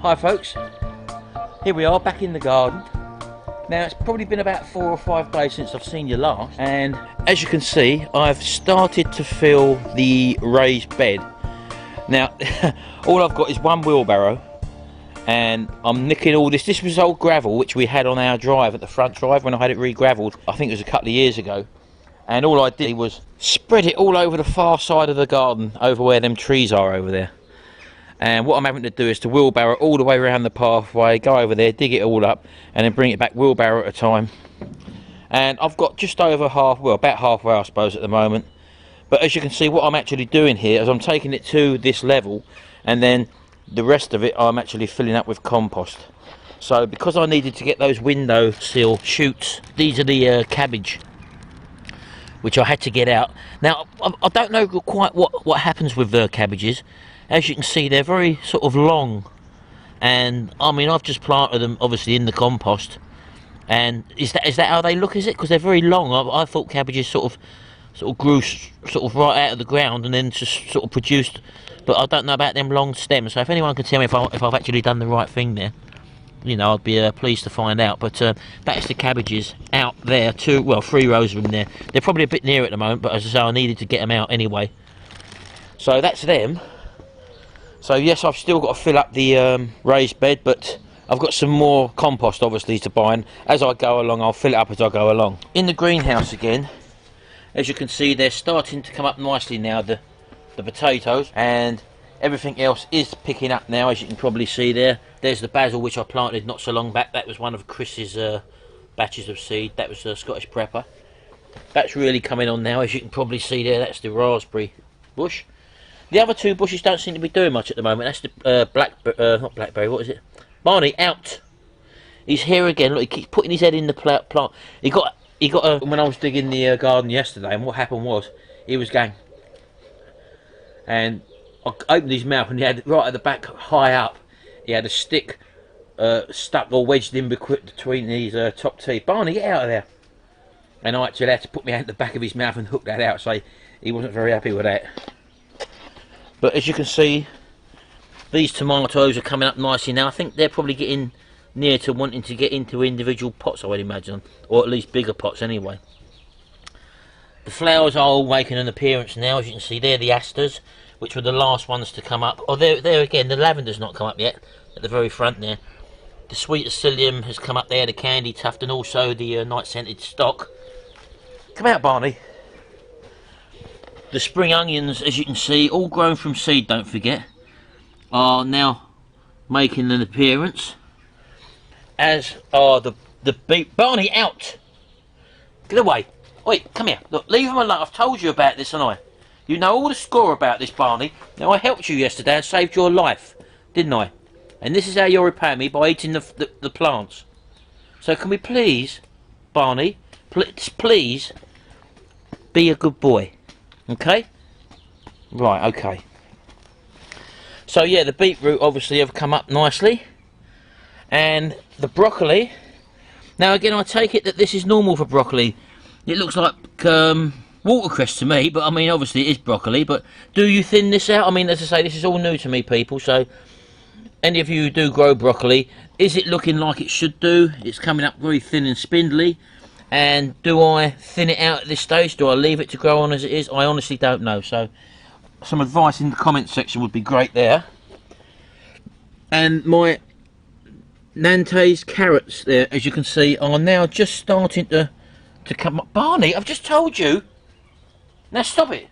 Hi folks, here we are back in the garden. Now it's probably been about 4 or 5 days since I've seen you last, and as you can see I've started to fill the raised bed. Now all I've got is one wheelbarrow and I'm nicking all this. This was old gravel which we had on our drive, at the front drive, when I had it re-gravelled. I think it was a couple of years ago, and all I did was spread it all over the far side of the garden, over where them trees are over there. And what I'm having to do is to wheelbarrow all the way around the pathway, go over there, dig it all up, and then bring it back wheelbarrow at a time. And I've got just over half, well, about halfway I suppose at the moment. But as you can see, what I'm actually doing here is I'm taking it to this level, and then the rest of it I'm actually filling up with compost. So because I needed to get those windowsill shoots, these are the cabbage, which I had to get out. Now I don't know quite what happens with the cabbages. As you can see, they're very sort of long, and I mean I've just planted them obviously in the compost. And is that how they look? Is it because they're very long? I thought cabbages sort of grew sort of right out of the ground and then just sort of produced. But I don't know about them long stems. So if anyone can tell me if I've actually done the right thing there, you know, I'd be pleased to find out. But that's the cabbages out there. 3 rows of them there. They're probably a bit near at the moment, but as I say, I needed to get them out anyway. So that's them. So yes, I've still got to fill up the raised bed, but I've got some more compost obviously to buy, and as I go along I'll fill it up as I go along. In the greenhouse again, as you can see, they're starting to come up nicely now, the potatoes, and everything else is picking up now, as you can probably see there. There's the basil which I planted not so long back. That was one of Chris's batches of seed. That was Scottish pepper. That's really coming on now, as you can probably see there. That's the raspberry bush. The other 2 bushes don't seem to be doing much at the moment. That's the not blackberry, what is it? Barney, out! He's here again. Look, he keeps putting his head in the plant. He got when I was digging the garden yesterday, and what happened was, he was going, and I opened his mouth, and he had, right at the back, high up, he had a stick stuck or wedged in between his top teeth. Barney, get out of there! And I actually had to put my hand at the back of his mouth and hook that out, so he wasn't very happy with that. But as you can see, these tomatoes are coming up nicely now. I think they're probably getting near to wanting to get into individual pots, I would imagine, or at least bigger pots anyway. The flowers are all making an appearance now. As you can see, they're the asters, which were the last ones to come up. Oh, there again, the lavender's not come up yet, at the very front there. The sweet psyllium has come up there, the candy tuft, and also the night scented stock. Come out, Barney. The spring onions, as you can see, all grown from seed, don't forget, are now making an appearance, as are the beet. Barney, out! Get away! Wait, come here. Look, leave him alone. I've told you about this, haven't I? You know all the score about this, Barney. Now, I helped you yesterday and saved your life, didn't I? And this is how you're repaying me, by eating the plants. So can we please, Barney, please be a good boy? Okay? Right, okay. So yeah, the beetroot obviously have come up nicely. And the broccoli. Now again, I take it that this is normal for broccoli. It looks like watercress to me, but I mean obviously it is broccoli. But do you thin this out? I mean, as I say, this is all new to me, people. So any of you who do grow broccoli, is it looking like it should do? It's coming up very thin and spindly. And do I thin it out at this stage? Do I leave it to grow on as it is? I honestly don't know. So some advice in the comments section would be great there. And my Nantes carrots there, as you can see, are now just starting to come up. Barney, I've just told you. Now stop it.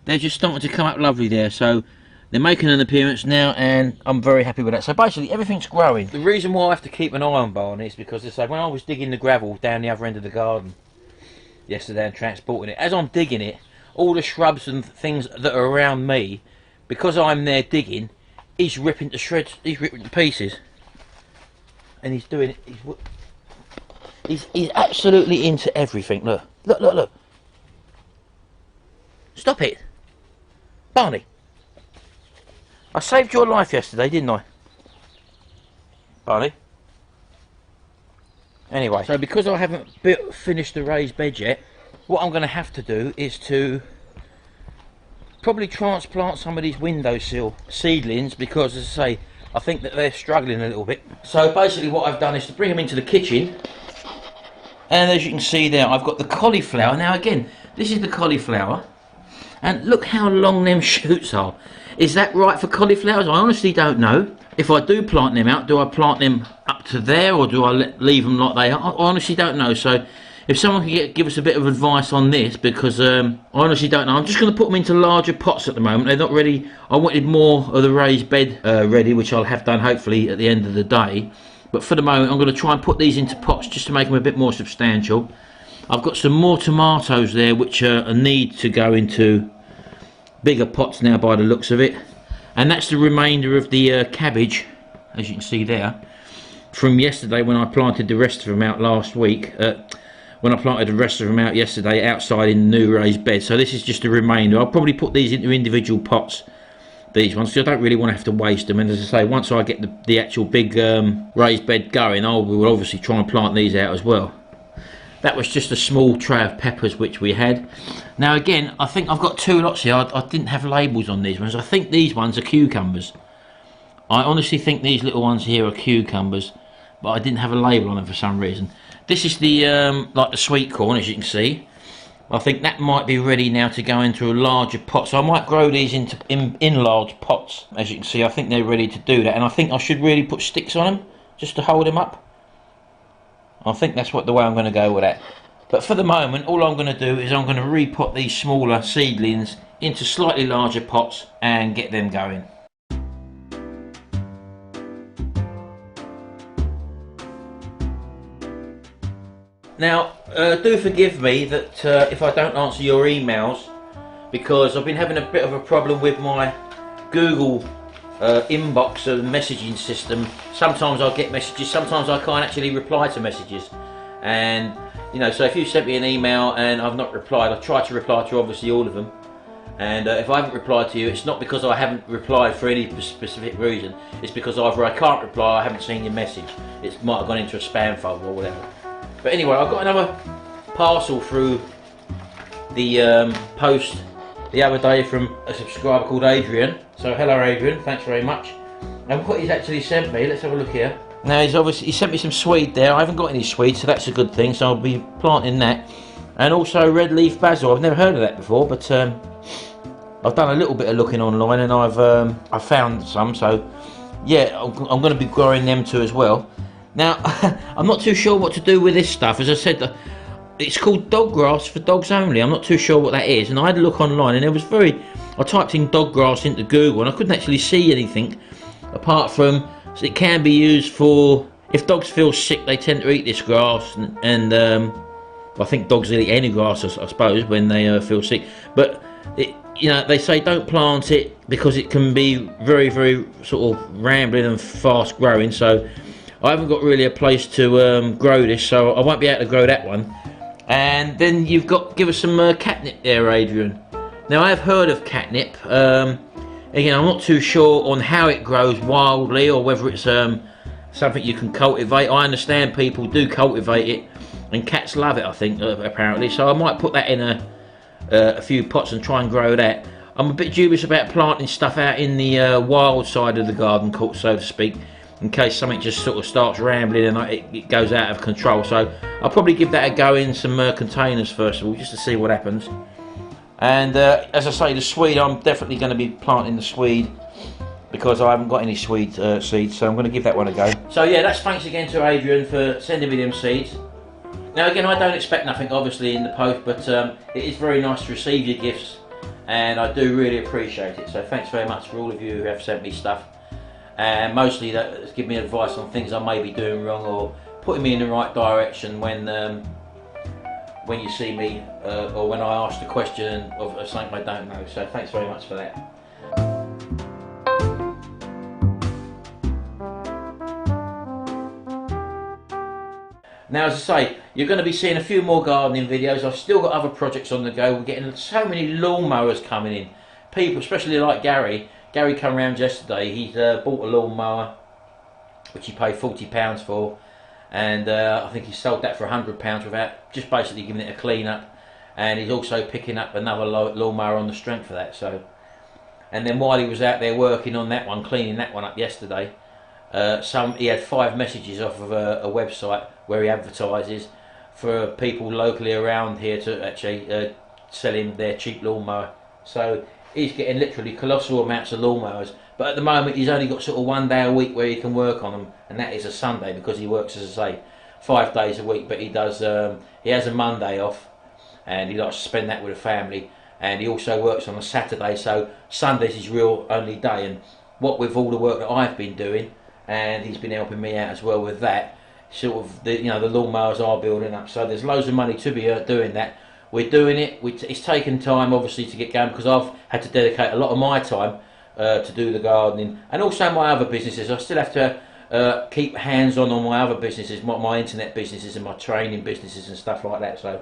They're just starting to come up lovely there. So they're making an appearance now, and I'm very happy with that. So basically, everything's growing. The reason why I have to keep an eye on Barney is because, as I say, when I was digging the gravel down the other end of the garden yesterday and transporting it, as I'm digging it, all the shrubs and things that are around me, because I'm there digging, he's ripping to shreds. He's ripping to pieces, and he's doing it. He's absolutely into everything. Look, look, look, look. Stop it, Barney. I saved your life yesterday, didn't I, Barney? Anyway, so because I haven't finished the raised bed yet, what I'm going to have to do is to probably transplant some of these windowsill seedlings because, as I say, I think that they're struggling a little bit. So basically what I've done is to bring them into the kitchen, and as you can see there, I've got the cauliflower. Now again, this is the cauliflower, and look how long them shoots are. Is that right for cauliflowers? I honestly don't know. If I do plant them out, do I plant them up to there, or do I leave them like they are? I honestly don't know. So if someone can give us a bit of advice on this, because I honestly don't know. I'm just going to put them into larger pots at the moment. They're not ready. I wanted more of the raised bed ready, which I'll have done hopefully at the end of the day. But for the moment, I'm going to try and put these into pots just to make them a bit more substantial. I've got some more tomatoes there, which need to go into bigger pots now by the looks of it. And that's the remainder of the cabbage, as you can see there, from yesterday when I planted the rest of them out last week. When I planted the rest of them out yesterday outside in the new raised bed. So this is just a remainder. I'll probably put these into individual pots, these ones, because I don't really want to have to waste them. And as I say, once I get the actual big raised bed going, I will obviously try and plant these out as well. That was just a small tray of peppers which we had. Now again, I think I've got two lots here. I didn't have labels on these ones. I think these ones are cucumbers. I honestly think these little ones here are cucumbers, but I didn't have a label on them for some reason. This is the like the sweet corn, as you can see. I think that might be ready now to go into a larger pot. So I might grow these in large pots. As you can see, I think they're ready to do that. And I think I should really put sticks on them just to hold them up. I think that's the way I'm going to go with that. But for the moment, all I'm going to do is I'm going to repot these smaller seedlings into slightly larger pots and get them going. Now, do forgive me that if I don't answer your emails, because I've been having a bit of a problem with my Google inbox and messaging system. Sometimes I'll get messages, sometimes I can't actually reply to messages. And, you know, so if you sent me an email and I've not replied, I try to reply to obviously all of them. And if I haven't replied to you, it's not because I haven't replied for any specific reason. It's because either I can't reply or I haven't seen your message. It might have gone into a spam folder or whatever. But anyway, I've got another parcel through the post the other day from a subscriber called Adrian. So hello Adrian, thanks very much. And what he's actually sent me, let's have a look here. Now he sent me some swede there. I haven't got any swede, so that's a good thing. So I'll be planting that. And also red leaf basil. I've never heard of that before, but I've done a little bit of looking online and I've found some. So yeah, I'm going to be growing them too as well. Now, I'm not too sure what to do with this stuff. As I said, it's called dog grass for dogs only. I'm not too sure what that is. And I had a look online and I typed in dog grass into Google and I couldn't actually see anything apart from it can be used for, if dogs feel sick, they tend to eat this grass. And I think dogs eat any grass, I suppose, when they feel sick. But, you know, they say don't plant it because it can be very, very sort of rambling and fast growing. So I haven't got really a place to grow this, so I won't be able to grow that one. And then you've got, give us some catnip there, Adrian. Now I've heard of catnip. Again, I'm not too sure on how it grows wildly or whether it's something you can cultivate. I understand people do cultivate it, and cats love it, I think, apparently. So I might put that in a few pots and try and grow that. I'm a bit dubious about planting stuff out in the wild side of the garden, so to speak, in case something just sort of starts rambling and it goes out of control. So I'll probably give that a go in some containers first of all, just to see what happens. And as I say, the swede, I'm definitely going to be planting the swede because I haven't got any swede seeds, so I'm going to give that one a go. So yeah, that's thanks again to Adrian for sending me them seeds. Now again, I don't expect nothing obviously in the post, but it is very nice to receive your gifts and I do really appreciate it. So thanks very much for all of you who have sent me stuff. And mostly that give me advice on things I may be doing wrong or putting me in the right direction when you see me or when I ask the question of something I don't know. So thanks very much for that. Now, as I say, you're going to be seeing a few more gardening videos. I've still got other projects on the go. We're getting so many lawnmowers coming in. People, especially like Gary. Gary came round yesterday. He's bought a lawnmower, which he paid £40 for, and I think he sold that for £100 without just basically giving it a clean up. And he's also picking up another lawnmower on the strength of that. So And then while he was out there working on that one, cleaning that one up yesterday, he had 5 messages off of a website where he advertises for people locally around here to actually sell him their cheap lawnmower. So he's getting literally colossal amounts of lawnmowers, but at the moment he's only got sort of 1 day a week where he can work on them, and that is a Sunday, because he works, as I say, 5 days a week. But he does he has a Monday off, and he likes to spend that with the family, and he also works on a Saturday, so Sunday's his real only day. And what with all the work that I've been doing, and he's been helping me out as well with that, sort of the lawnmowers are building up, so there's loads of money to be doing that. We're doing it. It's taken time, obviously, to get going, because I've had to dedicate a lot of my time to do the gardening, and also my other businesses. I still have to keep hands on my other businesses, my internet businesses and my training businesses and stuff like that. So,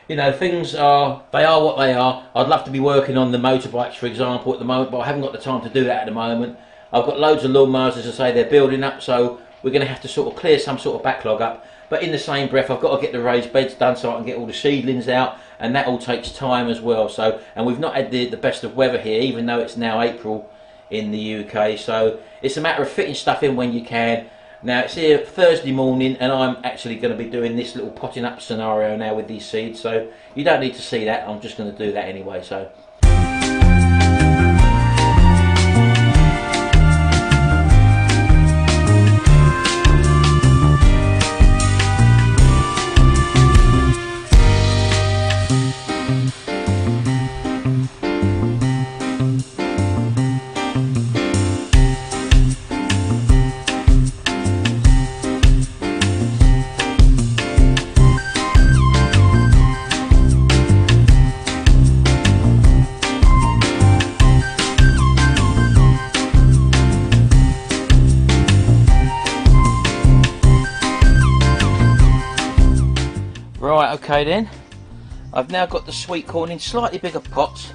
things are what they are. I'd love to be working on the motorbikes, for example, at the moment, but I haven't got the time to do that at the moment. I've got loads of lawnmowers, as I say, they're building up, so we're going to have to sort of clear some sort of backlog up. But in the same breath, I've got to get the raised beds done so I can get all the seedlings out, and that all takes time as well. So, and we've not had the best of weather here, even though it's now April in the UK. So it's a matter of fitting stuff in when you can. Now it's here Thursday morning, and I'm actually going to be doing this little potting up scenario now with these seeds. So you don't need to see that. I'm just going to do that anyway. So. Right, okay then, I've now got the sweet corn in slightly bigger pots.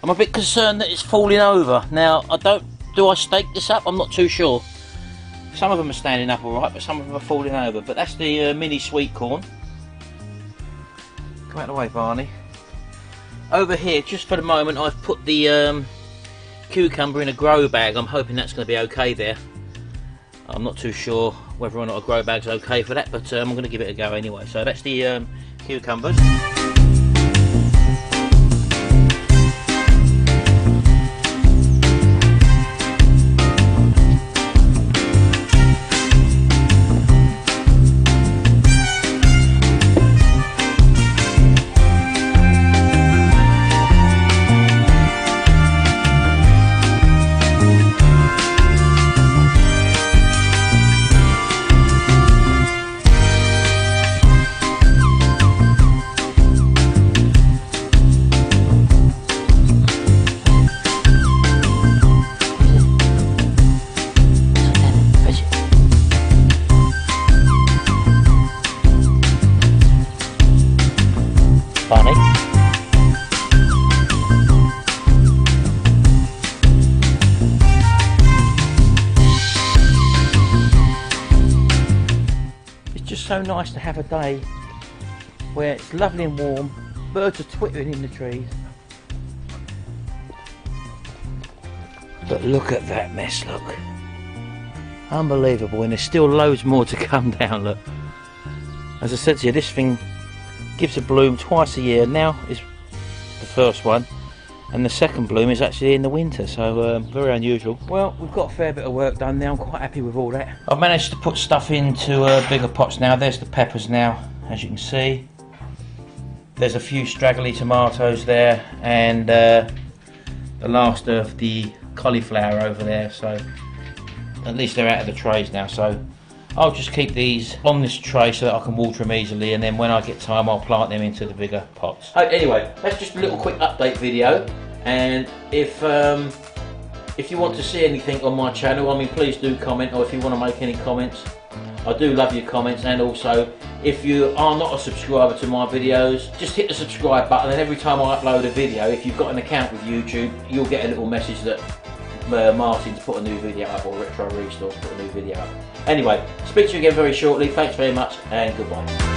I'm a bit concerned that it's falling over. Now, do I stake this up? I'm not too sure. Some of them are standing up alright, but some of them are falling over. But that's the mini sweet corn. Come out of the way, Barney. Over here, just for the moment, I've put the cucumber in a grow bag. I'm hoping that's going to be okay there. I'm not too sure whether or not a grow bag's okay for that, but I'm going to give it a go anyway. So that's the cucumbers. So nice to have a day where it's lovely and warm, birds are twittering in the trees, but look at that mess, look, unbelievable. And there's still loads more to come down. Look, as I said to you, this thing gives a bloom twice a year. Now is the first one, and the second bloom is actually in the winter, so very unusual. Well, we've got a fair bit of work done now. I'm quite happy with all that. I've managed to put stuff into bigger pots now. There's the peppers now, as you can see. There's a few straggly tomatoes there, and the last of the cauliflower over there, so at least they're out of the trays now. So I'll just keep these on this tray so that I can water them easily, and then when I get time I'll plant them into the bigger pots. Anyway, that's just a little quick update video, and if you want to see anything on my channel, I mean, please do comment, or if you want to make any comments, I do love your comments. And also, if you are not a subscriber to my videos, just hit the subscribe button, and every time I upload a video, if you've got an account with YouTube, you'll get a little message that Martin's put a new video up, or Retro Restore's put a new video up. Anyway, speak to you again very shortly. Thanks very much, and goodbye.